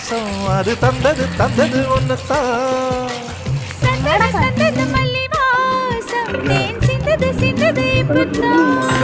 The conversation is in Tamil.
பாசம் அது தந்தது தந்தது ஒன்னுத்தான். சந்தன சந்தன மல்லி வாசம் தேன் சிந்தது சிந்தது இப்பதான்.